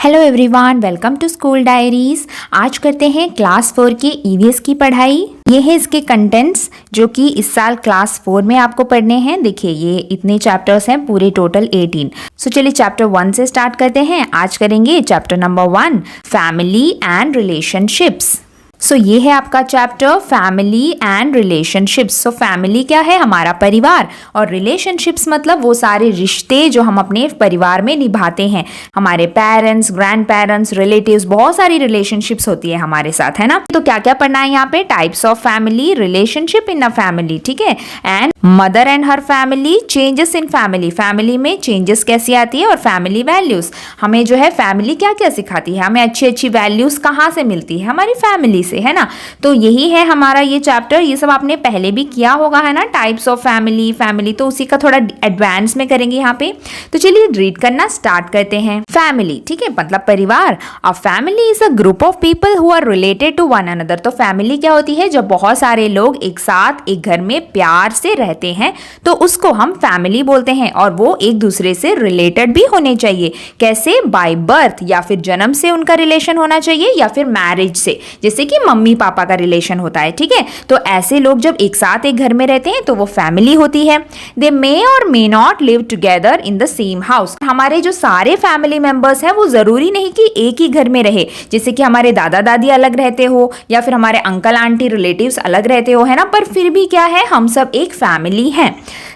Hello everyone, welcome to school diaries. आज करते हैं क्लास 4 के ईवीएस की पढ़ाई। ये है इसके कंटेंट्स जो कि इस साल क्लास 4 में आपको पढ़ने हैं। देखिए ये इतने चैप्टर्स हैं, पूरे टोटल 18। सो चलिए चैप्टर 1 से स्टार्ट करते हैं। आज करेंगे chapter number 1, family and relationships. So ये है आपका chapter family and relationships. So family क्या है? हमारा परिवार, और रिलेशनशिप्स मतलब वो सारे रिश्ते जो हम अपने परिवार में निभाते हैं। हमारे पेरेंट्स, ग्रैंड पेरेंट्स, रिलेटिव्स, बहुत सारी रिलेशनशिप्स होती है हमारे साथ, है ना। तो क्या क्या पढ़ना है यहाँ पे? Types of family, relationship in a family, ठीक है, and mother and her family, changes in family, family में चेंजेस कैसी आती है, और फैमिली वैल्यूज। हमें जो है फैमिली क्या क्या सिखाती है, हमें अच्छी अच्छी वैल्यूज कहाँ से मिलती है? हमारी फैमिली से, है ना। तो यही है हमारा ये चैप्टर। ये सब आपने पहले भी किया होगा, है ना। टाइप्स ऑफ फैमिली, फैमिली तो उसी का थोड़ा एडवांस में करेंगे यहाँ पे। तो चलिए रीड करना स्टार्ट करते हैं। फैमिली, ठीक है, मतलब परिवार। A family is a group of people who are related to one another. तो फैमिली क्या होती है? जब बहुत सारे लोग एक साथ एक घर में प्यार से रहते हैं तो उसको हम फैमिली बोलते हैं, और वो एक दूसरे से रिलेटेड भी होने चाहिए। कैसे? बाय बर्थ, या फिर जन्म से उनका रिलेशन होना चाहिए, या फिर मैरिज से, जैसे कि मम्मी पापा का रिलेशन होता है, ठीक है। तो ऐसे लोग जब एक साथ एक घर में रहते हैं तो वो फैमिली होती है। दे मे or may not live together in the same house. हमारे जो सारे फैमिली मेंबर्स हैं वो जरूरी नहीं कि एक ही घर में रहे, जैसे कि हमारे दादा दादी अलग रहते हो, या फिर हमारे अंकल आंटी रिलेटिव्स अलग रहते हो, है ना। पर फिर भी क्या है, हम सब एक फैमिली हैं।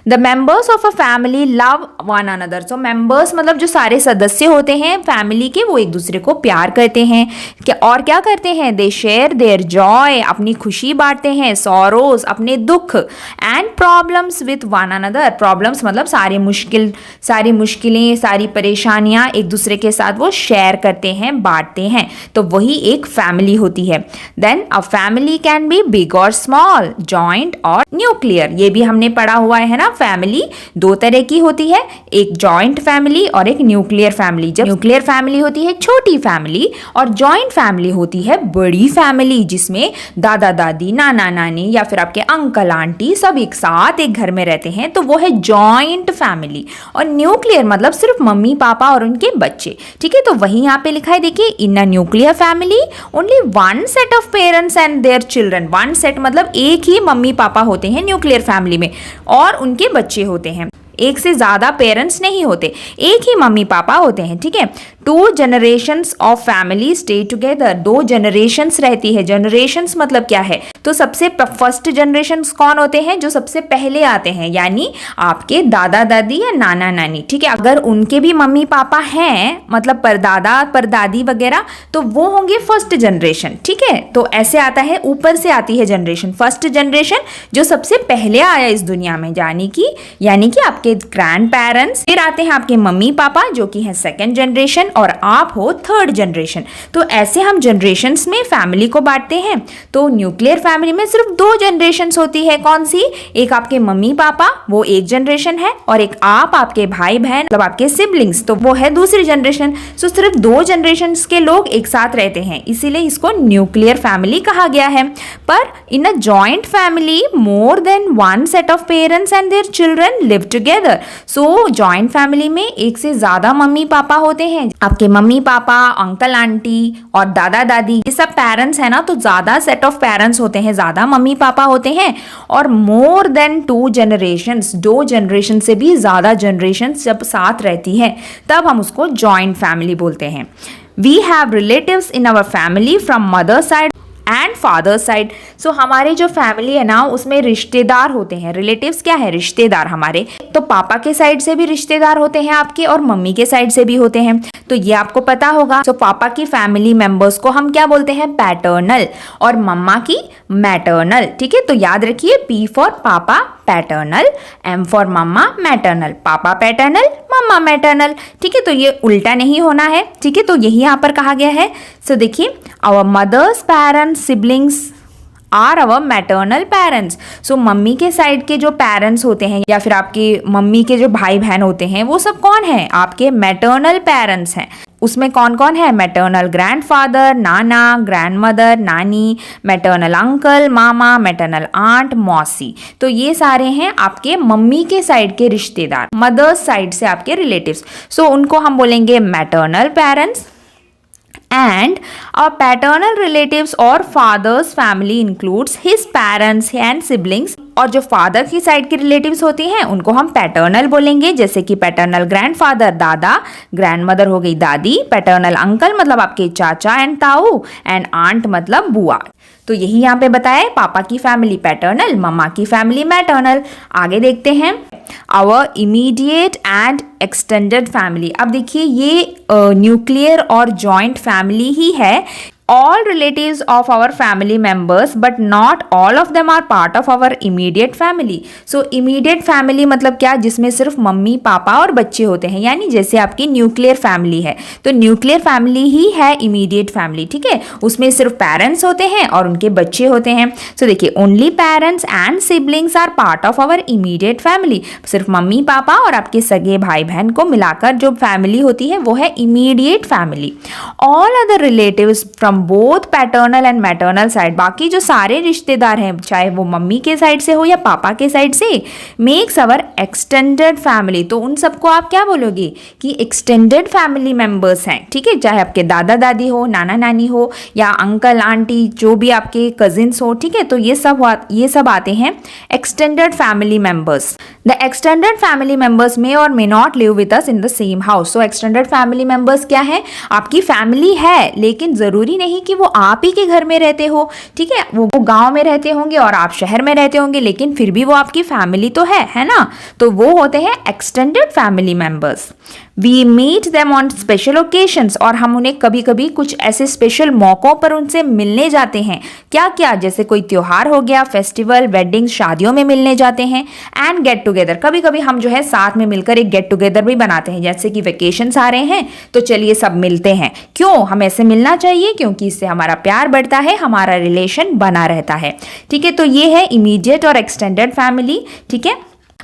The members of a family love one another. So members मतलब जो सारे सदस्य होते हैं फैमिली के, वो एक दूसरे को प्यार करते हैं। और क्या करते हैं? दे शेयर देयर जॉय, अपनी खुशी बांटते हैं, सॉरोज, अपने दुख, and problems with one another. Problems मतलब सारी मुश्किलें, सारी परेशानियां एक दूसरे के साथ वो शेयर करते हैं, बांटते हैं। तो वही एक फैमिली होती है। Then a family can be big और स्मॉल, जॉइंट और न्यूक्लियर। ये भी हमने पढ़ा हुआ है ना। फैमिली दो तरह की होती है, एक जॉइंट फैमिली और एक न्यूक्लियर फैमिली। जब न्यूक्लियर फैमिली होती है छोटी फैमिली, और जॉइंट फैमिली होती है बड़ी फैमिली, जिसमें दादा दादी, नाना नानी, या फिर आपके अंकल आंटी सब एक साथ एक घर में रहते हैं, तो वो है जॉइंट फैमिली। और न्यूक्लियर मतलब सिर्फ मम्मी पापा और उनके बच्चे, ठीक है। तो वही यहाँ पे लिखा है, देखिए, in a nuclear family only one set of parents and their children. One set मतलब एक ही मम्मी पापा होते हैं न्यूक्लियर फैमिली में, और उनके बच्चे होते हैं। एक से ज्यादा पेरेंट्स नहीं होते, एक ही मम्मी पापा होते हैं, ठीक है। 2 generations of family stay together. 2 generations रहती है। जनरेशंस मतलब क्या है? तो सबसे फर्स्ट जनरेशन कौन होते हैं? जो सबसे पहले आते हैं, यानी आपके दादा दादी या नाना नानी, ठीक है। अगर उनके भी मम्मी पापा हैं, मतलब परदादा परदादी वगैरह, तो वो होंगे फर्स्ट जनरेशन, ठीक है। तो ऐसे आता है, ऊपर से आती है जनरेशन, फर्स्ट जनरेशन जो सबसे पहले आया इस दुनिया में, यानी कि आपके ग्रैंड पेरेंट्स। फिर आते हैं आपके मम्मी पापा जो कि है सेकंड जनरेशन, और आप हो थर्ड जनरेशन। तो ऐसे हम जनरेशन्स में फैमिली को बांटते हैं। तो न्यूक्लियर फैमिली में सिर्फ 2 जनरेशन्स होती है। कौन सी? एक आपके मम्मी पापा, वो एक जनरेशन है, और एक आपके भाई बहन, मतलब आपके सिबलिंग्स, तो वो है दूसरी जनरेशन। सो सिर्फ 2 जनरेशन्स के लोग एक साथ रहते हैं, इसीलिए इसको न्यूक्लियर फैमिली कहा गया है। पर in a joint family more than one set of parents and their children live together. So joint family में एक से ज्यादा मम्मी पापा होते हैं। आपके मम्मी पापा, अंकल आंटी और दादा दादी, ये सब पेरेंट्स है ना, तो ज्यादा सेट ऑफ पेरेंट्स होते हैं, ज्यादा मम्मी पापा होते हैं। और मोर देन 2 जनरेशंस, 2 जनरेशन से भी ज्यादा जनरेशंस जब साथ रहती है, तब हम उसको जॉइंट फैमिली बोलते हैं। We have relatives in our family from mother side and father side. So हमारे जो फैमिली है ना, उसमें रिश्तेदार होते हैं। रिलेटिव्स क्या है? रिश्तेदार हमारे। तो पापा के साइड से भी रिश्तेदार होते हैं आपके, और मम्मी के साइड से भी होते हैं, तो ये आपको पता होगा। तो पापा की फैमिली मेंबर्स को हम क्या बोलते हैं? पैटर्नल, और मम्मा की मैटर्नल, ठीक है। तो याद रखिए, P फॉर पापा पैटर्नल, M फॉर मम्मा मैटर्नल। पापा पैटर्नल, मम्मा मैटर्नल, ठीक है। तो ये उल्टा नहीं होना है, ठीक है। तो यही यहाँ पर कहा गया है। सो देखिए, our mother's parents siblings are our maternal parents. So मम्मी के साइड के जो पेरेंट्स होते हैं, या फिर आपकी मम्मी के जो भाई बहन होते हैं, वो सब कौन है? आपके मैटर्नल पेरेंट्स हैं। उसमें कौन कौन है? मैटर्नल ग्रैंडफादर, नाना, ग्रैंडमदर, नानी, मैटर्नल अंकल, मामा, मैटर्नल आंट, मौसी। तो ये सारे हैं आपके मम्मी के साइड के रिश्तेदार, मदर्स साइड से आपके रिलेटिव्स। सो उनको हम बोलेंगे maternal parents. And our paternal relatives or father's family includes his parents and siblings. और जो फादर की साइड के रिलेटिव्स होती हैं उनको हम पैटर्नल बोलेंगे, जैसे कि पैटर्नल ग्रैंडफादर दादा, ग्रैंडमदर हो गई दादी, पैटर्नल अंकल मतलब आपके चाचा एंड ताऊ, एंड आंट मतलब बुआ। तो यही यहाँ पे बताया, पापा की फैमिली पैटर्नल, मम्मा की फैमिली मैटर्नल। आगे देखते हैं our immediate and extended family. अब देखिए ये न्यूक्लियर और जॉइंट फैमिली ही है। All relatives of our family members but not all of them are part of our immediate family. So immediate family मतलब क्या, जिसमें सिर्फ मम्मी पापा और बच्चे होते हैं, यानी जैसे आपकी न्यूक्लियर फैमिली है तो न्यूक्लियर फैमिली ही है इमीडिएट फैमिली, ठीक है। उसमें सिर्फ पेरेंट्स होते हैं और उनके बच्चे होते हैं। सो देखिए only parents and siblings are part of our immediate family. सिर्फ मम्मी पापा और आपके सगे भाई बहन को मिलाकर जो फैमिली होती है वो है immediate family. All other relatives from both paternal and maternal side, बाकी जो सारे रिश्तेदार हैं चाहे वो मम्मी के साइड से हो या पापा के साइड से, मेक्स अवर एक्सटेंडेड फैमिली। तो उन सबको आप क्या बोलोगे कि एक्सटेंडेड फैमिली मेंबर्स हैं, ठीक है। चाहे आपके दादा दादी हो, नाना नानी हो या अंकल आंटी, जो भी आपके कजिन्स हो, ठीक है। तो ये सब आते हैं extended family members. The extended family members may or may not live with us in the same house. So extended family members क्या है, आपकी फैमिली है लेकिन जरूरी नहीं कि वो आप ही के घर में रहते हो, ठीक है। वो गांव में रहते होंगे और आप शहर में रहते होंगे, लेकिन फिर भी वो आपकी फैमिली तो है ना। तो वो होते हैं extended family members. We meet them on special occasions, और हम उन्हें कभी कभी कुछ ऐसे स्पेशल मौकों पर उनसे मिलने जाते हैं। क्या क्या, जैसे कोई त्योहार हो गया, फेस्टिवल, वेडिंग, शादियों में मिलने जाते हैं। एंड गेट टुगेदर, कभी कभी हम जो है साथ में मिलकर एक गेट टुगेदर भी बनाते हैं, जैसे कि वेकेशंस आ रहे हैं तो चलिए सब मिलते हैं। क्यों हम ऐसे मिलना चाहिए, क्योंकि इससे हमारा प्यार बढ़ता है, हमारा रिलेशन बना रहता है, ठीक है। तो ये है इमीडिएट और एक्सटेंडेड फैमिली, ठीक है।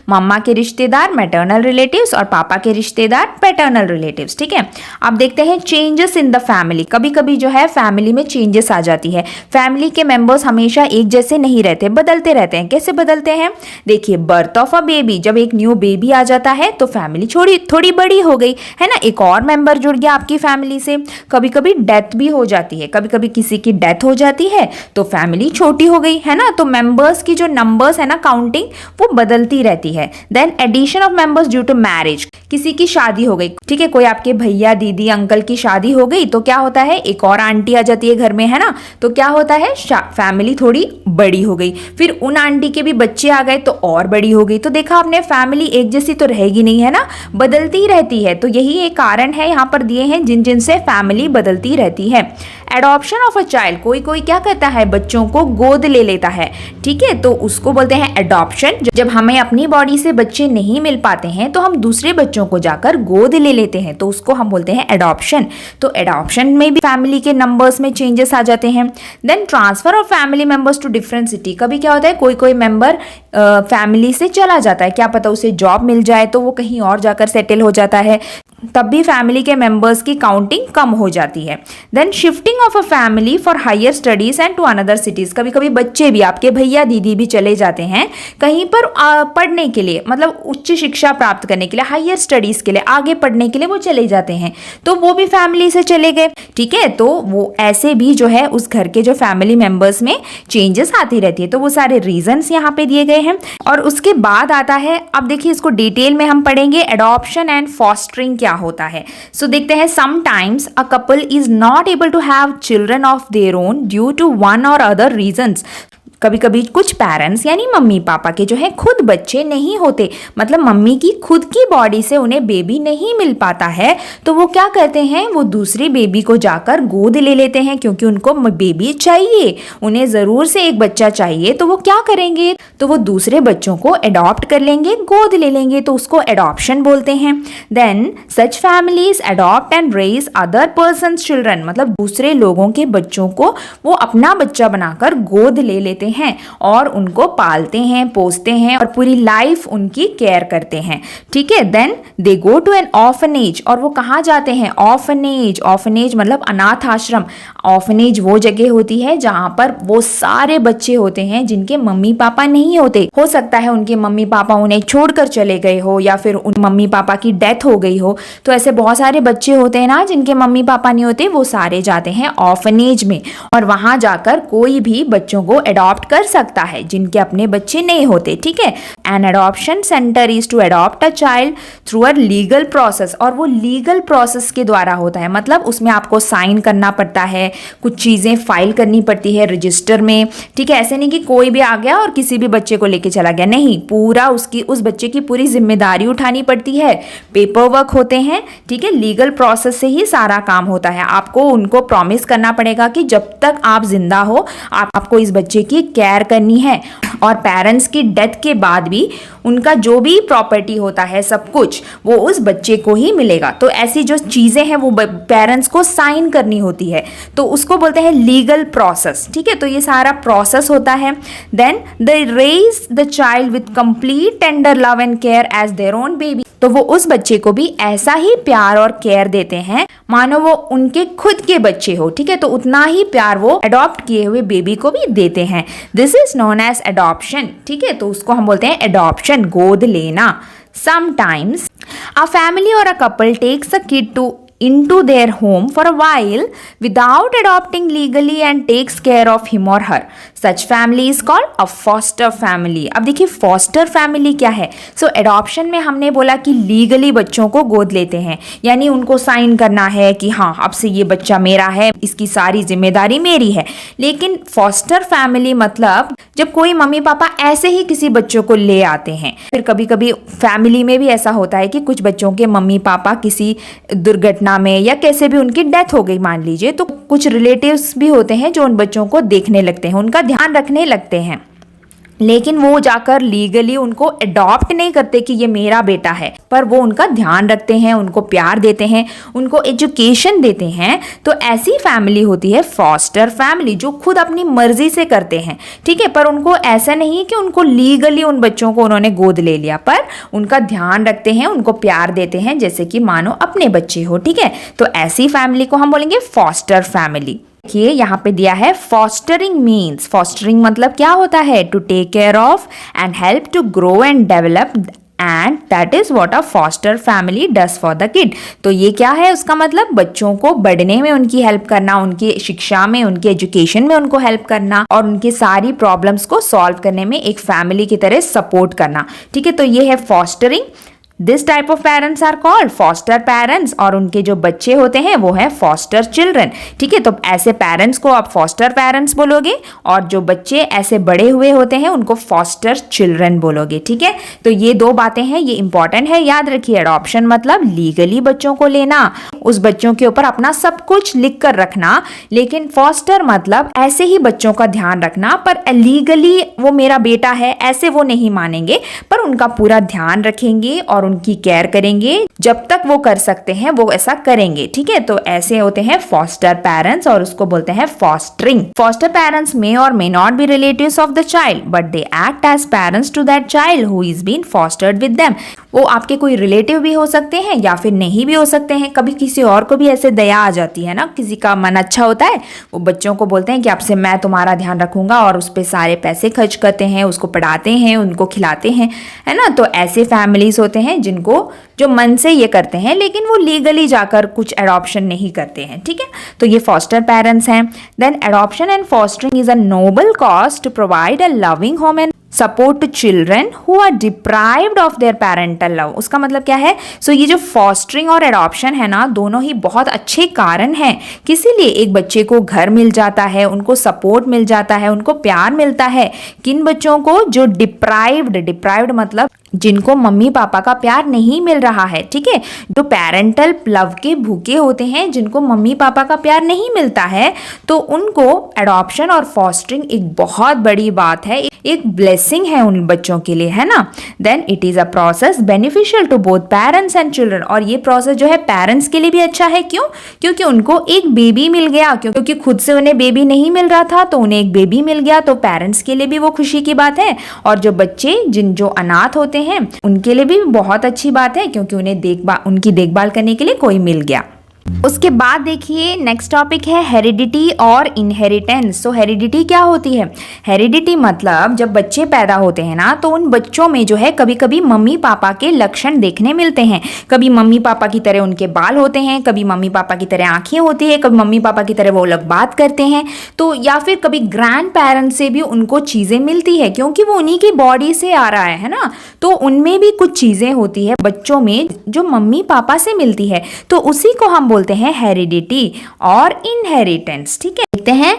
मम्मा के रिश्तेदार मैटर्नल रिलेटिव्स और पापा के रिश्तेदार पैटर्नल रिलेटिव्स, ठीक है। अब देखते हैं चेंजेस इन द फैमिली। कभी कभी जो है फैमिली में चेंजेस आ जाती है। फैमिली के मेंबर्स हमेशा एक जैसे नहीं रहते, बदलते रहते हैं। कैसे बदलते हैं, देखिए बर्थ ऑफ अ बेबी, जब एक न्यू बेबी आ जाता है तो फैमिली थोड़ी बड़ी हो गई है ना, एक और मेंबर जुड़ गया आपकी फैमिली से। कभी कभी डेथ भी हो जाती है, कभी कभी किसी की डेथ हो जाती है तो फैमिली छोटी हो गई है ना। तो मेंबर्स की जो नंबर्स है ना, काउंटिंग, वो बदलती रहती है। Then addition of members due to marriage, किसी की शादी हो गई, ठीक है, कोई आपके भैया दीदी अंकल की शादी हो गई तो क्या होता है, एक और आंटी आ जाती है घर में, है ना। तो क्या होता है, फैमिली थोड़ी बड़ी हो गई। फिर उन आंटी के भी बच्चे आ गए तो और बड़ी हो गई। तो देखा आपने, फैमिली एक जैसी तो रहेगी नहीं, है ना, बदलती रहती है। तो यही एक कारण है यहाँ पर दिए हैं जिनसे फैमिली बदलती रहती है। एडॉप्शन ऑफ अ चाइल्ड, कोई क्या करता है, बच्चों को गोद ले लेता है, ठीक है, तो उसको बोलते हैं एडॉप्शन। जब हमें अपनी बॉडी से बच्चे नहीं मिल पाते हैं तो हम दूसरे बच्चों को जाकर गोद ले लेते हैं, तो उसको हम बोलते हैं एडॉप्शन। तो एडॉप्शन में भी फैमिली के नंबर्स में चेंजेस आ जाते हैं। Then transfer of family members to different city, कभी क्या होता है, कोई मेंबर फैमिली से चला जाता है, क्या पता उसे जॉब मिल जाए तो वो कहीं और जाकर सेटल हो जाता है, तब भी फैमिली के मेंबर्स की काउंटिंग कम हो जाती है। Then shifting of a family for higher studies and to another cities, कभी कभी बच्चे भी, आपके भैया दीदी भी चले जाते हैं कहीं पर पढ़ने के लिए, मतलब उच्च शिक्षा प्राप्त करने के लिए, हायर स्टडीज के लिए, आगे पढ़ने के लिए वो चले जाते हैं, तो वो भी फैमिली से चले गए, ठीक है। तो वो ऐसे भी जो है उस घर के जो फैमिली मेंबर्स में चेंजेस आती रहती है। तो वो सारे रीजंस यहाँ पे दिए गए हैं। और उसके बाद आता है, अब देखिए इसको डिटेल में हम पढ़ेंगे, एडॉप्शन एंड फॉस्टरिंग क्या होता है। सो देखते हैं, sometimes a couple is not able to have children of their own due to one और अदर रीजंस। कभी कभी कुछ पेरेंट्स यानी मम्मी पापा के जो है खुद बच्चे नहीं होते, मतलब मम्मी की खुद की बॉडी से उन्हें बेबी नहीं मिल पाता है, तो वो क्या करते हैं, वो दूसरी बेबी को जाकर गोद ले लेते हैं, क्योंकि उनको बेबी चाहिए, उन्हें ज़रूर से एक बच्चा चाहिए। तो वो क्या करेंगे, तो वो दूसरे बच्चों को अडॉप्ट कर लेंगे, गोद ले लेंगे, तो उसको एडॉप्शन बोलते हैं। Then such families adopt and raise other persons children, मतलब दूसरे लोगों के बच्चों को वो अपना बच्चा बनाकर गोद ले लेते होते हैं और उनको पालते हैं, पोसते हैं और पूरी लाइफ उनकी केयर करते हैं। ठीक है, then they go to an orphanage, और वो कहाँ जाते हैं? ऑर्फनेज। ऑर्फनेज मतलब अनाथ आश्रम। ऑर्फनेज वो जगह होती है जहाँ पर वो सारे बच्चे होते हैं जिनके मम्मी पापा नहीं होते। हो सकता है उनके मम्मी पापा उन्हें छोड़कर चले गए हो या फिर उन मम्मी पापा की डेथ हो गई हो। तो ऐसे बहुत सारे बच्चे होते हैं ना जिनके मम्मी पापा नहीं होते, वो सारे जाते हैं ऑर्फनेज में और वहां जाकर कोई भी बच्चों को अडॉप्ट कर सकता है जिनके अपने बच्चे नहीं होते। ठीक है, an adoption centre is to adopt a child through a legal process, और वो लीगल प्रोसेस के द्वारा होता है। मतलब उसमें आपको साइन करना पड़ता है, कुछ चीजें फाइल करनी पड़ती है रजिस्टर में। ठीक है, ऐसे नहीं कि कोई भी आ गया और किसी भी बच्चे को लेके चला गया, नहीं, पूरा उस बच्चे की पूरी जिम्मेदारी उठानी पड़ती है, पेपर वर्क होते हैं। ठीक है, लीगल प्रोसेस से ही सारा काम होता है। आपको उनको प्रॉमिस करना पड़ेगा कि जब तक आप जिंदा हो आपको इस बच्चे की केयर करनी है, और पेरेंट्स की डेथ के बाद भी उनका जो भी प्रॉपर्टी होता है सब कुछ वो उस बच्चे को ही मिलेगा। तो ऐसी जो चीजें हैं वो पेरेंट्स को साइन करनी होती है, तो उसको बोलते हैं लीगल प्रोसेस। ठीक है, तो ये सारा प्रोसेस होता है। Then they raise the child with complete tender love and care as their own baby, तो वो उस बच्चे को भी ऐसा ही प्यार और केयर देते हैं मानो वो उनके खुद के बच्चे हो। ठीक है, तो उतना ही प्यार वो अडॉप्ट किए हुए बेबी को भी देते हैं। This is known as adoption. ठीक है, तो उसको हम बोलते हैं अडॉप्शन, गोद लेना। समटाइम्स अ फैमिली और a couple takes a kid to into their home for a while without adopting legally and takes care of him or her. Such family is called a foster family. अब देखिए foster family क्या है? So adoption में हमने बोला कि legally बच्चों को गोद लेते हैं, यानी उनको साइन करना है कि हाँ अब से ये बच्चा मेरा है, इसकी सारी जिम्मेदारी मेरी है। लेकिन foster family मतलब जब कोई मम्मी पापा ऐसे ही किसी बच्चों को ले आते हैं, फिर कभी कभी फैमिली में भी ऐसा होता है कि कुछ बच्चों के मम्मी पापा किसी दुर्घटना में या कैसे भी उनकी डेथ हो गई मान लीजिए, तो कुछ रिलेटिव्स भी होते हैं जो उन बच्चों को देखने लगते हैं, उनका ध्यान रखने लगते हैं। लेकिन वो जाकर लीगली उनको अडॉप्ट नहीं करते कि ये मेरा बेटा है, पर वो उनका ध्यान रखते हैं, उनको प्यार देते हैं, उनको एजुकेशन देते हैं। तो ऐसी फैमिली होती है फॉस्टर फैमिली, जो खुद अपनी मर्जी से करते हैं। ठीक है, पर उनको ऐसा नहीं है कि उनको लीगली उन बच्चों को उन्होंने गोद ले लिया, पर उनका ध्यान रखते हैं, उनको प्यार देते हैं जैसे कि मानो अपने बच्चे हो। ठीक है, तो ऐसी फैमिली को हम बोलेंगे फॉस्टर फैमिली। देखिए यहाँ पे दिया है फॉस्टरिंग मीन्स। फॉस्टरिंग मतलब क्या होता है? To take care of and help to grow and develop, and that is what a foster family does for the kid. तो ये क्या है? उसका मतलब बच्चों को बढ़ने में उनकी हेल्प करना, उनकी शिक्षा में, उनके एजुकेशन में उनको हेल्प करना और उनकी सारी प्रॉब्लम्स को सॉल्व करने में एक फैमिली की तरह सपोर्ट करना। ठीक है, तो ये है fostering. This type of parents are called foster parents, और उनके जो बच्चे होते हैं वो है फॉस्टर चिल्ड्रन। ठीक है, तो ऐसे पेरेंट्स को आप फॉस्टर पेरेंट्स बोलोगे, और जो बच्चे ऐसे बड़े हुए होते हैं उनको फॉस्टर चिल्ड्रन बोलोगे। ठीक है, तो ये दो बातें हैं, ये इंपॉर्टेंट है, याद रखिए। अडॉप्शन मतलब लीगली बच्चों को लेना, उस बच्चों के ऊपर अपना सब कुछ लिख कर रखना, लेकिन फॉस्टर मतलब ऐसे ही बच्चों का ध्यान रखना, पर लीगली वो मेरा बेटा है ऐसे वो नहीं मानेंगे, पर उनका पूरा ध्यान रखेंगे और उनकी केयर करेंगे, जब तक वो कर सकते हैं वो ऐसा करेंगे। ठीक है, तो ऐसे होते हैं फॉस्टर पेरेंट्स, और उसको बोलते हैं fostering. Foster parents may or may not be relatives of the child, but they act as parents to that child who is been fostered with them. वो आपके कोई रिलेटिव भी हो सकते हैं या फिर नहीं भी हो सकते हैं। कभी किसी और को भी ऐसे दया आ जाती है ना, किसी का मन अच्छा होता है, वो बच्चों को बोलते हैं कि अब से मैं तुम्हारा ध्यान रखूंगा, और उस पर सारे पैसे खर्च करते हैं, उसको पढ़ाते हैं, उनको खिलाते हैं, है ना। तो ऐसे फैमिलीज होते हैं जिनको जो मन से ये करते हैं, लेकिन वो लीगली जाकर कुछ एडॉप्शन नहीं करते हैं। ठीक है, तो ये फॉस्टर पेरेंट्स हैं। Then adoption and fostering is a noble cause to provide a loving home and support to children who are deprived of their parental love. उसका मतलब क्या है? सो ये जो फॉस्टरिंग और एडॉप्शन है ना, दोनों ही बहुत अच्छे कारण हैं, किसी लिए एक बच्चे को घर मिल जाता है, उनको सपोर्ट मिल जाता है, उनको प्यार मिलता है। किन बच्चों को? जो डिप्राइव्ड मतलब जिनको मम्मी पापा का प्यार नहीं मिल रहा है, ठीक है, जो पेरेंटल लव के भूखे होते हैं, जिनको मम्मी पापा का प्यार नहीं मिलता है, तो उनको एडॉप्शन और फॉस्टरिंग एक बहुत बड़ी बात है, एक ब्लेसिंग है उन बच्चों के लिए, है ना। Then it is a process beneficial to both parents and children, और ये प्रोसेस जो है पेरेंट्स के लिए भी अच्छा है। क्यों? क्योंकि उनको एक बेबी मिल गया, क्योंकि खुद से उन्हें बेबी नहीं मिल रहा था तो उन्हें एक बेबी मिल गया, तो पेरेंट्स के लिए भी वो खुशी की बात है, और जो बच्चे जो अनाथ होते हैं उनके लिए भी बहुत अच्छी बात है, क्योंकि उनकी देखभाल करने के लिए कोई मिल गया। उसके बाद देखिए नेक्स्ट टॉपिक है हेरिडिटी और इनहेरिटेंस। तो हेरिडिटी क्या होती है? हेरिडिटी मतलब जब बच्चे पैदा होते हैं ना, तो उन बच्चों में जो है कभी कभी मम्मी पापा के लक्षण देखने मिलते हैं। कभी मम्मी पापा की तरह उनके बाल होते हैं, कभी मम्मी पापा की तरह आंखें होती है, कभी मम्मी पापा की तरह वो लोग बात करते हैं, तो या फिर कभी ग्रैंड पेरेंट्स से भी उनको चीज़ें मिलती है, क्योंकि वो उन्हीं की बॉडी से आ रहा है ना, तो उनमें भी कुछ चीज़ें होती है बच्चों में जो मम्मी पापा से मिलती है, तो उसी को हम बोलते हैं हेरिडिटी और इनहेरिटेंस। ठीक है, देखते हैं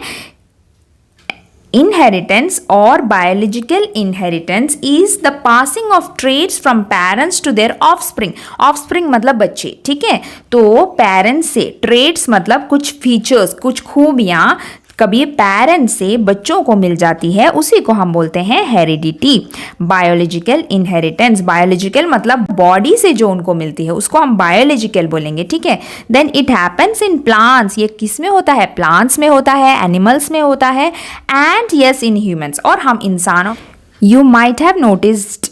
इनहेरिटेंस और biological inheritance is the passing of traits from parents to their offspring. Offspring मतलब बच्चे, ठीक है, तो पेरेंट्स से ट्रेट्स मतलब कुछ फीचर्स, कुछ खूबियां कभी पेरेंट्स से बच्चों को मिल जाती है, उसी को हम बोलते हैं हेरिडिटी। बायोलॉजिकल इनहेरिटेंस, बायोलॉजिकल मतलब बॉडी से जो उनको मिलती है उसको हम बायोलॉजिकल बोलेंगे, ठीक है। Then it happens in plants, ये किस में होता है? प्लांट्स में होता है, एनिमल्स में होता है, एंड यस इन ह्यूमंस, और हम इंसानों। You might have noticed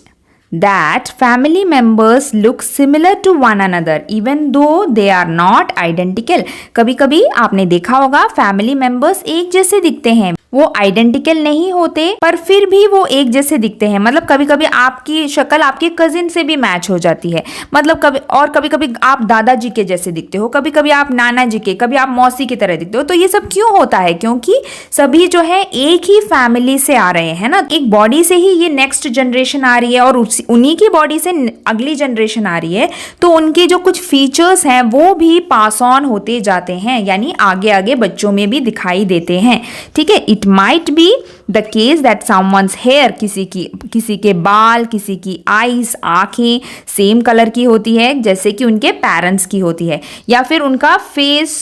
that family members look similar to one another even though they are not identical। कभी कभी आपने देखा होगा फैमिली मेंबर्स एक जैसे दिखते हैं, वो आइडेंटिकल नहीं होते पर फिर भी वो एक जैसे दिखते हैं। मतलब कभी कभी आपकी शक्ल आपके कजिन से भी मैच हो जाती है, मतलब कभी कभी आप दादाजी के जैसे दिखते हो, कभी कभी आप नाना जी के, कभी आप मौसी की तरह दिखते हो। तो ये सब क्यों होता है? क्योंकि सभी जो है एक ही फैमिली से आ रहे हैं ना, एक बॉडी से ही ये नेक्स्ट जनरेशन आ रही है और उन्हीं की बॉडी से अगली जनरेशन आ रही है, तो उनके जो कुछ फीचर्स हैं वो भी पास ऑन होते जाते हैं, यानी आगे आगे बच्चों में भी दिखाई देते हैं, ठीक है। It might be the case that someone's hair, किसी के बाल, किसी की आईज, आंखें सेम कलर की होती है जैसे कि उनके पेरेंट्स की होती है, या फिर उनका face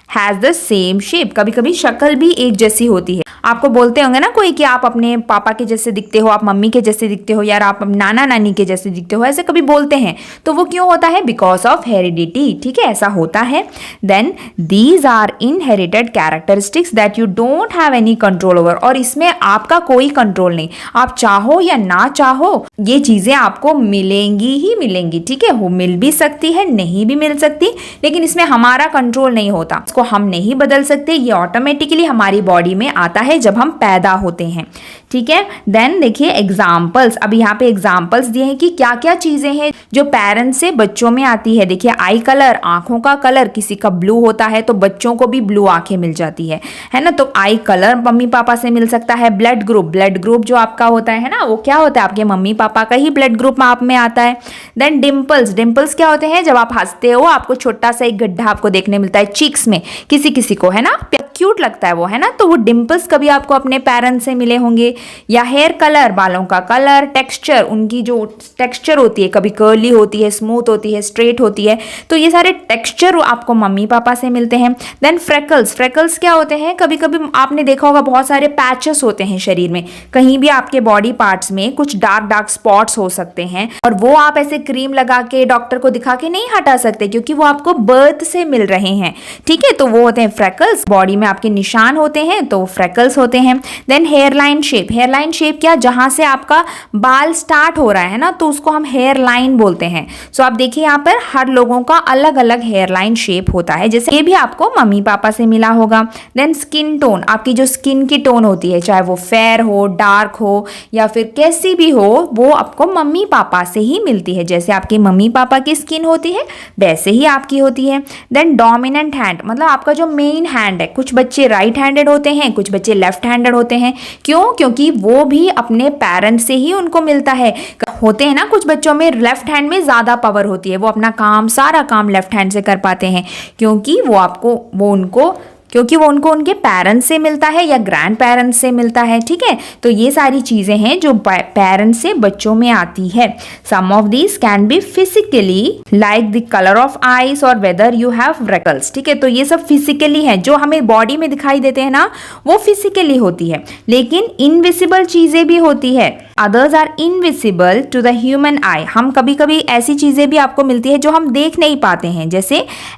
has the same shape, कभी कभी शक्ल भी एक जैसी होती है। आपको बोलते होंगे ना कोई कि आप अपने पापा के जैसे दिखते हो, आप मम्मी के जैसे दिखते हो, या आप नाना नानी के जैसे दिखते हो, ऐसे कभी बोलते हैं। तो वो क्यों होता है? बिकॉज ऑफ हेरिडिटी, ठीक है, ऐसा होता है। Then these are inherited characteristics that you don't have any control over, और इसमें आपका कोई कंट्रोल नहीं, आप चाहो या ना चाहो ये चीजें आपको मिलेंगी ही मिलेंगी, ठीक है। वो मिल भी सकती है, नहीं भी मिल सकती, लेकिन इसमें हमारा कंट्रोल नहीं होता, इसको हम नहीं बदल सकते, ये ऑटोमेटिकली हमारी बॉडी में आता है जब हम पैदा होते हैं, ठीक है। देन देखिए एग्जाम्पल्स, अब यहाँ पे एग्जाम्पल्स दिए हैं कि क्या क्या चीजें हैं जो पेरेंट्स से बच्चों में आती है। देखिए आई कलर, आंखों का कलर, किसी का ब्लू होता है तो बच्चों को भी ब्लू आंखें मिल जाती है ना, तो आई कलर मम्मी पापा से मिल सकता है। ब्लड ग्रुप जो आपका होता है ना, वो क्या होता है? आपके मम्मी पापा का ही ब्लड ग्रुप आप में आता है। देन डिम्पल्स क्या होते हैं? जब आप हंसते हो आपको छोटा सा एक गड्ढा आपको देखने मिलता है चीक्स में, किसी को, है ना, क्यूट लगता है वो, है ना, तो वो डिम्पल्स कभी आपको अपने पेरेंट्स से मिले होंगे। या हेयर कलर, बालों का कलर, टेक्सचर, उनकी जो टेक्सचर होती है, कभी कर्ली होती है, स्मूथ होती है, स्ट्रेट होती है, तो ये सारे टेक्सचर आपको मम्मी पापा से मिलते हैं। देन फ्रेकल्स क्या होते हैं? कभी कभी आपने देखा होगा बहुत सारे पैचेस होते हैं शरीर में, कहीं भी आपके बॉडी पार्ट्स में कुछ डार्क स्पॉट्स हो सकते हैं, और वो आप ऐसे क्रीम लगा के डॉक्टर को दिखा के नहीं हटा सकते, क्योंकि वो आपको बर्थ से मिल रहे हैं, ठीक है, तो वो होते हैं फ्रेकल्स। बॉडी में आपके निशान होते हैं तो फ्रेकल्स होते हैं। देन हेयरलाइन शेप क्या? जहां से आपका बाल स्टार्ट हो रहा है ना, तो उसको हम हेयर लाइन बोलते हैं। सो आप देखिए यहाँ पर हर लोगों का अलग अलग हेयरलाइन शेप होता है, जैसे ये भी आपको मम्मी पापा से मिला होगा। देन स्किन टोन, आपकी जो स्किन की टोन होती है, चाहे वो फेयर हो, डार्क हो, या फिर कैसी भी हो, वो आपको मम्मी पापा से ही मिलती है। जैसे आपकी मम्मी पापा की स्किन होती है वैसे ही आपकी होती है। देन डोमिनेंट हैंड, मतलब आपका जो मेन हैंड है, कुछ बच्चे राइट हैंडेड होते हैं, कुछ बच्चे लेफ्ट हैंडेड होते हैं। क्यों? क्योंकि वो भी अपने पेरेंट्स से ही उनको मिलता है। होते हैं ना कुछ बच्चों में लेफ्ट हैंड में ज्यादा पावर होती है, वो अपना काम, सारा काम लेफ्ट हैंड से कर पाते हैं, क्योंकि वो उनको क्योंकि वो उनको उनके पेरेंट्स से मिलता है या ग्रैंड पेरेंट्स से मिलता है, ठीक है। तो ये सारी चीजें हैं जो पेरेंट्स से बच्चों में आती है। Some of these can be physically like the colour of eyes और वेदर यू हैव फ्रेकल्स, ठीक है। तो ये सब फिजिकली है, जो हमें बॉडी में दिखाई देते हैं ना, वो फिजिकली होती है। लेकिन इनविजिबल चीजें भी होती है, others are invisible to the human eye. हम कभी कभी ऐसी चीजें भी आपको मिलती है जो हम देख नहीं पाते हैं, जैसे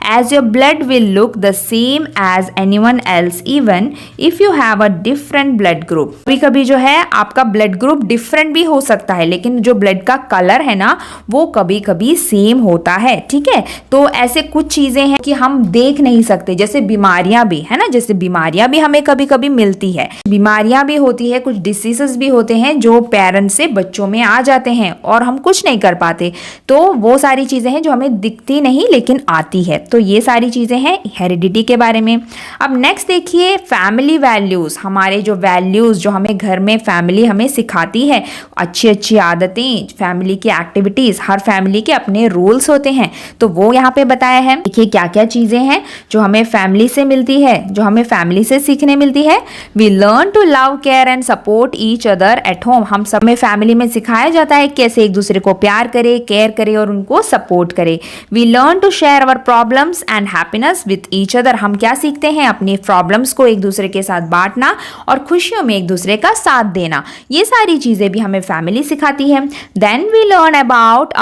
as your blood will look the same as anyone else even if you have a different blood group. कभी कभी जो है आपका ब्लड ग्रुप डिफरेंट भी हो सकता है, लेकिन जो ब्लड का कलर है ना, वो कभी कभी सेम होता है, ठीक है। तो ऐसे कुछ चीजें हैं कि हम देख नहीं सकते, जैसे बीमारियां भी है ना, जैसे बीमारियां भी हमें कभी कभी मिलती है, बीमारियां भी होती है, कुछ डिसीजेस भी होते हैं जो पेरेंट्स से बच्चों में आ जाते हैं और हम कुछ नहीं कर पाते। तो वो सारी चीजें हैं जो हमें दिखती नहीं लेकिन आती है। तो ये सारी चीजें हैं हेरिडिटी के बारे में। अब नेक्स्ट देखिए फैमिली वैल्यूज। हमारे जो वैल्यूज जो हमें घर में फैमिली हमें सिखाती है, अच्छी अच्छी आदतें, फैमिली की एक्टिविटीज, हर फैमिली के अपने रूल्स होते हैं, तो वो यहाँ पे बताया है। देखिए क्या क्या चीजें हैं जो हमें फैमिली से मिलती है, जो हमें फैमिली से सीखने मिलती है। We learn to love, care and support each other at home. हम सब में फैमिली में सिखाया जाता है कैसे एक दूसरे को प्यार करे, केयर करे और उनको सपोर्ट करे। We learn to share our problems and happiness with each other. हम क्या सीखते हैं, अपनी प्रॉब्लम्स को एक दूसरे के साथ बांटना और खुशियों में एक दूसरे का साथ देना। ये सारी चीजें भी हमें फैमिली सिखाती है। Then we learn about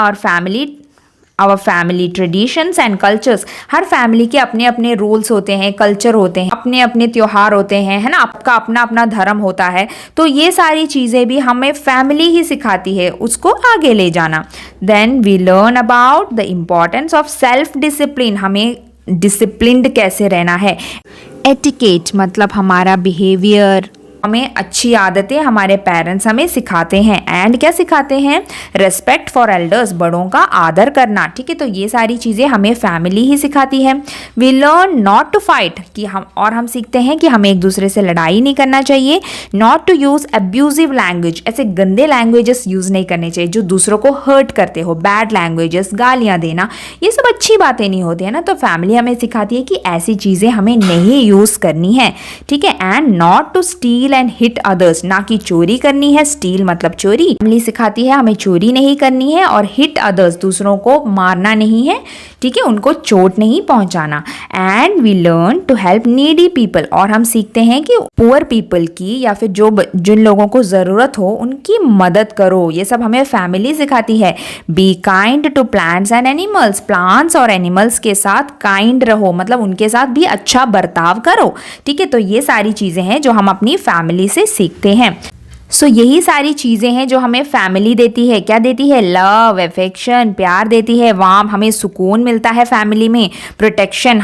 our family traditions and cultures. हर फैमिली के अपने अपने रूल्स होते हैं, कल्चर होते हैं, अपने अपने त्योहार होते हैं, है ना, आपका अपना अपना धर्म होता है। तो ये सारी चीज़ें भी हमें फैमिली ही सिखाती है उसको आगे ले जाना। Then we learn about the importance of self discipline. हमें डिसिप्लिन्ड कैसे रहना है। एटिकेट मतलब हमारा बिहेवियर, हमें अच्छी आदतें हमारे पेरेंट्स हमें सिखाते हैं। एंड क्या सिखाते हैं, रेस्पेक्ट फॉर एल्डर्स, बड़ों का आदर करना, ठीक है। तो ये सारी चीज़ें हमें फैमिली ही सिखाती है। We learn not to fight, कि हम सीखते हैं कि हमें एक दूसरे से लड़ाई नहीं करना चाहिए। Not to use abusive language, ऐसे गंदे लैंग्वेजेस यूज़ नहीं करने चाहिए जो दूसरों को हर्ट करते हो। बैड लैंग्वेजेस, गालियाँ देना, ये सब अच्छी बातें नहीं होती है ना। तो फैमिली हमें सिखाती है कि ऐसी चीज़ें हमें नहीं यूज़ करनी है, ठीक है। And not to steal and hit others, ना कि चोरी करनी है, स्टील मतलब चोरी। फैमिली सिखाती है हमें चोरी नहीं करनी है, और हिट अदर्स दूसरों को मारना नहीं है, ठीक है, उनको चोट नहीं पहुंचाना। And we learn to help needy people, और हम सीखते हैं कि पुअर पीपल की या फिर जिन लोगों को जरूरत हो उनकी मदद करो। ये सब हमें फैमिली सिखाती है। Be kind to plants and animals, plants और एनिमल्स के साथ काइंड रहो, मतलब उनके साथ भी अच्छा बर्ताव करो, ठीक है। तो ये सारी चीजें हैं जो हम अपनी फैमिली से सीखते हैं। यही सारी चीज़ें हैं जो हमें फैमिली देती है। क्या देती है, लव, अफेक्शन, प्यार देती है, वार्म, हमें सुकून मिलता है फैमिली में, प्रोटेक्शन,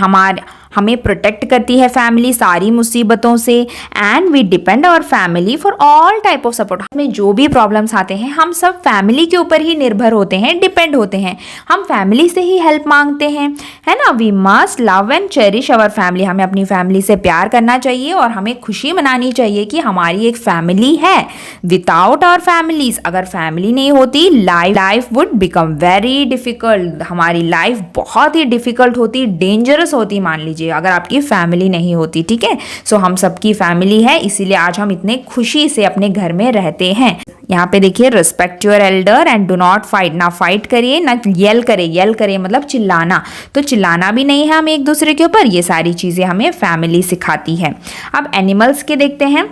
हमें प्रोटेक्ट करती है फैमिली सारी मुसीबतों से। And we depend our family for all type of support. हमें जो भी प्रॉब्लम्स आते हैं हम सब फैमिली के ऊपर ही निर्भर होते हैं, डिपेंड होते हैं, हम फैमिली से ही हेल्प मांगते हैं, है ना। We must love and cherish our family, हमें अपनी फैमिली से प्यार करना चाहिए और हमें खुशी मनानी चाहिए कि हमारी एक फैमिली है। विदाउट आवर फैमिलीज, अगर फैमिली नहीं होती, life would become very difficult, हमारी लाइफ बहुत ही डिफिकल्ट होती, डेंजरस होती, मान लीजिए अगर आपकी फैमिली नहीं होती, ठीक है। हम सबकी फैमिली है, इसीलिए आज हम इतने खुशी से अपने घर में रहते हैं। यहाँ पे देखिए, respect your Elder and do not fight, ना फाइट करिए ना येल करे मतलब चिल्लाना, तो चिल्लाना भी नहीं है हमें एक दूसरे के ऊपर। ये सारी चीजें हमें फैमिली सिखाती है। अब एनिमल्स के देखते हैं।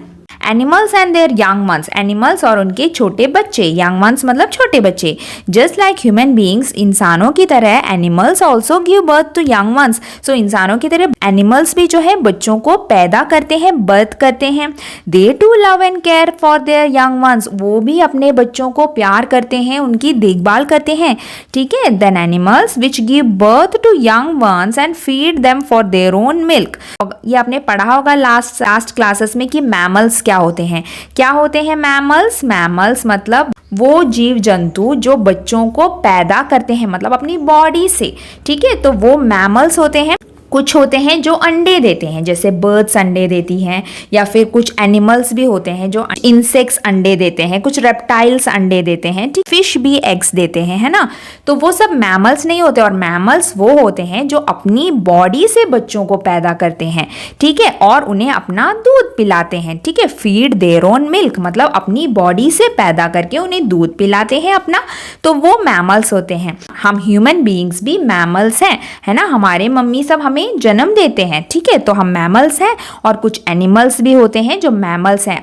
Animals and there young once, animals और उनके छोटे बच्चे, यंग वंस मतलब छोटे बच्चे। जस्ट लाइक ह्यूमन बीइंग्स, इंसानों की तरह animals also give birth to young ones. इंसानों की तरह एनिमल्स भी जो है बच्चों को पैदा करते हैं, बर्थ करते हैं। They to love and care for their young ones, वो भी अपने बच्चों को प्यार करते हैं, उनकी देखभाल करते हैं, ठीक है। Then animals which give birth to young ones and feed them for their own milk. ये आपने पढ़ा होगा लास्ट क्लासेस में कि मैमल्स क्या होते हैं मैमल्स मतलब वो जीव जंतु जो बच्चों को पैदा करते हैं, मतलब अपनी बॉडी से, ठीक है। तो वो मैमल्स होते हैं। कुछ होते हैं जो अंडे देते हैं, जैसे बर्ड्स अंडे देती हैं, या फिर कुछ एनिमल्स भी होते हैं जो इंसेक्ट्स अंडे देते हैं, कुछ रेप्टाइल्स अंडे देते हैं, ठीक, फिश भी एग्स देते हैं, है ना। तो वो सब मैमल्स नहीं होते, और मैमल्स वो होते हैं जो अपनी बॉडी से बच्चों को पैदा करते हैं, ठीक है, और उन्हें अपना दूध पिलाते हैं, ठीक है, फीड देयर ओन मिल्क, मतलब अपनी बॉडी से पैदा करके उन्हें दूध पिलाते हैं अपना, तो वो मैमल्स होते हैं। हम ह्यूमन बीइंग्स भी मैमल्स हैं, है ना, हमारे मम्मी सब हमें जन्म देते हैं, ठीक है, तो हम मैमल्स हैं। और कुछ एनिमल्स भी होते हैं जो मैमल्स हैं।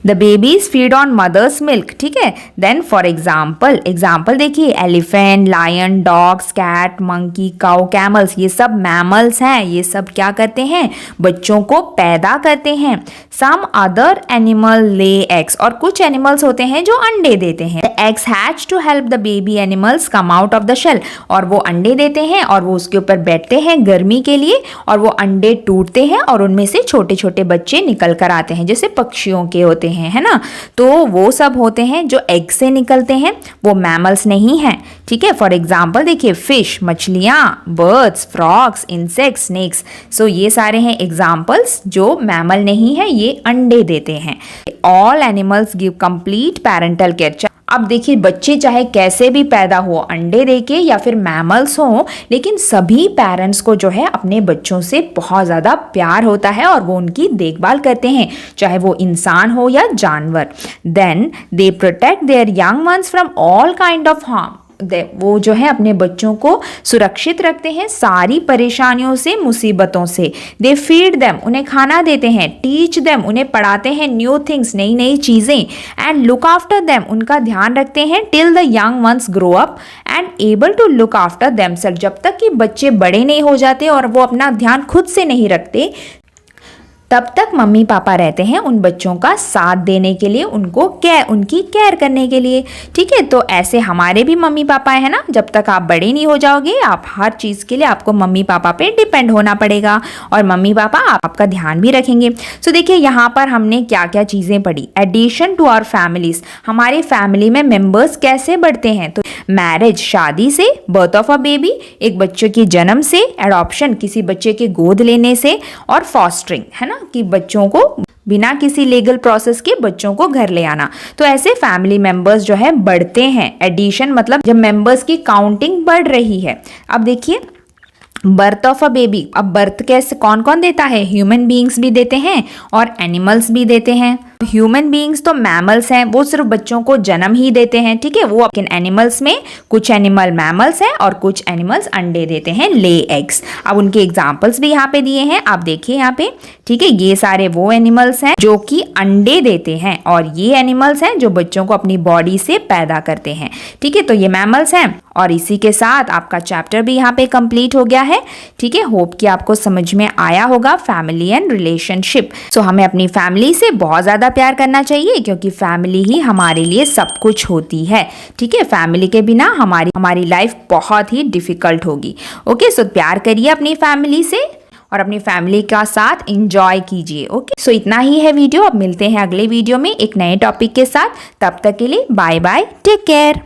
The babies feed on mother's milk, ठीक है। देन फॉर एग्जाम्पल देखिए, elephant, lion, dogs, cat, monkey, cow, camels, ये सब मैमल्स हैं। ये सब क्या करते हैं, बच्चों को पैदा करते हैं। Some other animal lay eggs, और कुछ एनिमल्स होते हैं जो अंडे देते हैं। Eggs hatch to help the baby animals come out of the shell, और वो अंडे देते हैं और वो उसके ऊपर बैठते हैं गर्मी के लिए, और वो अंडे टूटते हैं और उनमें से छोटे छोटे बच्चे निकल कर आते हैं, जैसे पक्षियों के होते हैं, है ना। तो वो सब होते हैं जो एग से निकलते हैं, वो मैमल्स नहीं हैं, ठीक है। फॉर एग्जाम्पल देखिए, फिश, मछलियाँ, बर्ड्स, फ्रॉग्स, इंसेक्ट्स, स्नेक्स, सो ये सारे हैं एग्जाम्पल्स जो मैमल नहीं है, ये अंडे देते हैं। All animals give complete parental care. अब देखिए, बच्चे चाहे कैसे भी पैदा हो, अंडे देके या फिर मैमल्स हो, लेकिन सभी पेरेंट्स को जो है अपने बच्चों से बहुत ज़्यादा प्यार होता है और वो उनकी देखभाल करते हैं, चाहे वो इंसान हो या जानवर। Then they protect their young ones from all kind of harm. वो जो है अपने बच्चों को सुरक्षित रखते हैं सारी परेशानियों से, मुसीबतों से। दे फीड देम, उन्हें खाना देते हैं। टीच देम, उन्हें पढ़ाते हैं न्यू थिंग्स, नई नई चीज़ें। एंड लुक आफ्टर देम, उनका ध्यान रखते हैं till the young ones grow up and able to look after themselves, जब तक कि बच्चे बड़े नहीं हो जाते और वो अपना ध्यान खुद से नहीं रखते, तब तक मम्मी पापा रहते हैं उन बच्चों का साथ देने के लिए, उनकी केयर करने के लिए, ठीक है। तो ऐसे हमारे भी मम्मी पापा है ना, जब तक आप बड़े नहीं हो जाओगे, आप हर चीज़ के लिए आपको मम्मी पापा पे डिपेंड होना पड़ेगा, और मम्मी पापा आपका ध्यान भी रखेंगे। सो देखिए, यहाँ पर हमने क्या क्या चीज़ें पढ़ी। एडिशन टू आवर फैमिलीज, हमारे फैमिली में मेंबर्स कैसे बढ़ते हैं, तो मैरिज, शादी से, बर्थ ऑफ अ बेबी, एक बच्चे के जन्म से, एडॉप्शन, किसी बच्चे के गोद लेने से, और फॉस्टरिंग, है ना, कि बच्चों को बिना किसी लीगल प्रोसेस के बच्चों को घर ले आना। तो ऐसे फैमिली मेंबर्स जो है बढ़ते हैं। एडिशन मतलब जब मेंबर्स की काउंटिंग बढ़ रही है। अब देखिए, बर्थ ऑफ अ बेबी, अब बर्थ कैसे कौन कौन देता है, ह्यूमन बीइंग्स भी देते हैं और एनिमल्स भी देते हैं। ह्यूमन बीइंग्स तो मैमल्स हैं, वो सिर्फ बच्चों को जन्म ही देते हैं, ठीक है। वो लेकिन एनिमल्स में कुछ एनिमल मैमल्स हैं और कुछ एनिमल्स अंडे देते हैं, ले एग्स। अब उनके एग्जांपल्स भी यहाँ पे दिए हैं, आप देखिए यहाँ पे, ठीक है। ये सारे वो एनिमल्स हैं जो कि अंडे देते हैं, और ये एनिमल्स हैं जो बच्चों को अपनी बॉडी से पैदा करते हैं, ठीक है। तो ये मैमल्स हैं, और इसी के साथ आपका चैप्टर भी यहाँ पे कंप्लीट हो गया है, ठीक है। होप कि आपको समझ में आया होगा फैमिली एंड रिलेशनशिप। सो हमें अपनी फैमिली से बहुत ज़्यादा प्यार करना चाहिए, क्योंकि फैमिली ही हमारे लिए सब कुछ होती है, ठीक है। फैमिली के बिना हमारी लाइफ बहुत ही डिफिकल्ट होगी। ओके, सो प्यार करिए अपनी फैमिली से और अपनी फैमिली का साथ एंजॉय कीजिए। ओके, सो इतना ही है वीडियो। अब मिलते हैं अगले वीडियो में एक नए टॉपिक के साथ। तब तक के लिए बाय बाय, टेक केयर।